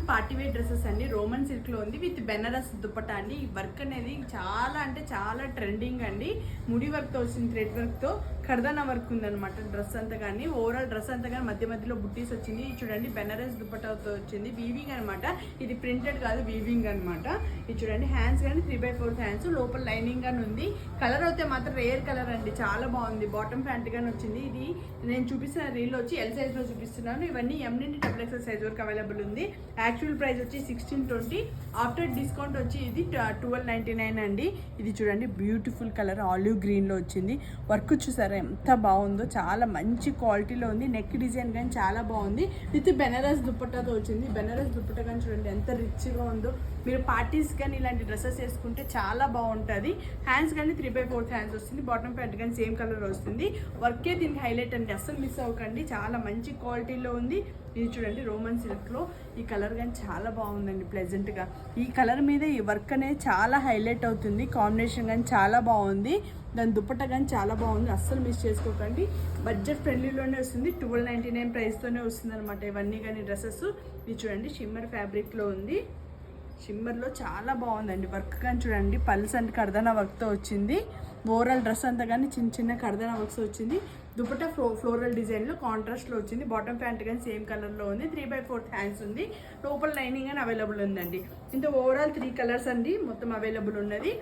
Party wear dresses అండి. Roman silk లో ఉంది విత్ బెనారస్ దుపట్టా అండి. ఈ వర్క్ అనేది చాలా అంటే చాలా ట్రెండింగ్ అండి. ముడి వర్క్ తో వచ్చింది, థ్రెడ్ వర్క్ తో కర్దానా వర్క్ ఉందన్నమాట. డ్రెస్ అంతా కానీ ఓవరాల్ డ్రెస్ అంతా కానీ మధ్య మధ్యలో బుట్టీస్ వచ్చింది. చూడండి బెనారస్ దుపట్టాతో వచ్చింది. వీవింగ్ అనమాట, ఇది ప్రింటెడ్ కాదు, వీవింగ్ అనమాట. ఇది చూడండి హ్యాండ్స్ కానీ 3/4 హ్యాండ్స్, లోపల లైనింగ్ గాని ఉంది. కలర్ అయితే మాత్రం రేర్ కలర్ అండి, చాలా బాగుంది. బాటమ్ ప్యాంట్ గానీ వచ్చింది. ఇది నేను చూపిస్తున్న రీల్ వచ్చి ఎల్ సైజ్ లో చూపిస్తున్నాను. ఇవన్నీ ఎం నుండి XXL సైజ్ వరకు అవైలబుల్ ఉంది. యాక్చువల్ ప్రైస్ వచ్చి 1620, ఆఫ్టర్ డిస్కౌంట్ వచ్చి ఇది 1299 అండి. ఇది చూడండి బ్యూటిఫుల్ కలర్ ఆలివ్ గ్రీన్ లో వచ్చింది. వర్క్ చూసారా ఎంత బాగుందో, చాలా మంచి క్వాలిటీలో ఉంది. నెక్ డిజైన్ కానీ చాలా బాగుంది. విత్ బెనారస్ దుపట్టాతో వచ్చింది. బెనారస్ దుపట్టా కానీ చూడండి ఎంత రిచ్గా ఉందో. మీరు పార్టీస్ కానీ ఇలాంటి డ్రెస్సెస్ వేసుకుంటే చాలా బాగుంటుంది. హ్యాండ్స్ కానీ 3/4 హ్యాండ్స్ వస్తుంది. బాటమ్ ప్యాంట్ కానీ సేమ్ కలర్ వస్తుంది. వర్కే దీనికి హైలైట్ అంటే అస్సలు మిస్ అవ్వకండి, చాలా మంచి క్వాలిటీలో ఉంది. ఇది చూడండి రోమన్ సిల్క్లో ఈ కలర్ కానీ చాలా బాగుందండి, ప్లెజెంట్గా. ఈ కలర్ మీద ఈ వర్క్ అనేది చాలా హైలైట్ అవుతుంది. కాంబినేషన్ కానీ చాలా బాగుంది. దాని దుపట్టా కానీ చాలా బాగుంది, అస్సలు మిస్ చేసుకోకండి. బడ్జెట్ ఫ్రెండ్లీలోనే వస్తుంది. 1299 ప్రైస్తోనే వస్తుంది అనమాట ఇవన్నీ కానీ డ్రెస్సెస్. ఇది చూడండి షిమ్మర్ ఫ్యాబ్రిక్లో ఉంది. షిమ్మర్లో చాలా బాగుందండి. వర్క్ కానీ చూడండి పల్స్ అండ్ కర్దానా వర్క్తో వచ్చింది. ఓవరాల్ డ్రెస్ అంతా కానీ చిన్న చిన్న కర్దానా వర్క్స్ వచ్చింది. దుపట్టా ఫ్లోరల్ డిజైన్లో కాంట్రాస్ట్లో వచ్చింది. బాటమ్ ప్యాంట్ కానీ సేమ్ కలర్లో ఉంది. 3/4 హ్యాండ్స్ ఉంది. లోపల లైనింగ్ అని అవైలబుల్ ఉందండి. ఇంత ఓవరాల్ 3 కలర్స్ అండి మొత్తం అవైలబుల్ ఉన్నది.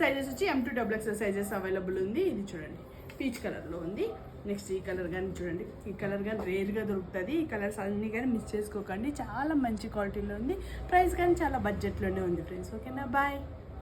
సైజెస్ వచ్చి M to XXL sizes available ఉంది. ఇది చూడండి పీచ్ కలర్లో ఉంది. నెక్స్ట్ ఈ కలర్ కానీ చూడండి, ఈ కలర్ కానీ రేర్గా దొరుకుతుంది. ఈ కలర్స్ అన్నీ కానీ మిస్ చేసుకోకండి, చాలా మంచి క్వాలిటీలో ఉంది. ప్రైస్ కానీ చాలా బడ్జెట్లోనే ఉంది ఫ్రెండ్స్. ఓకేనా, బాయ్.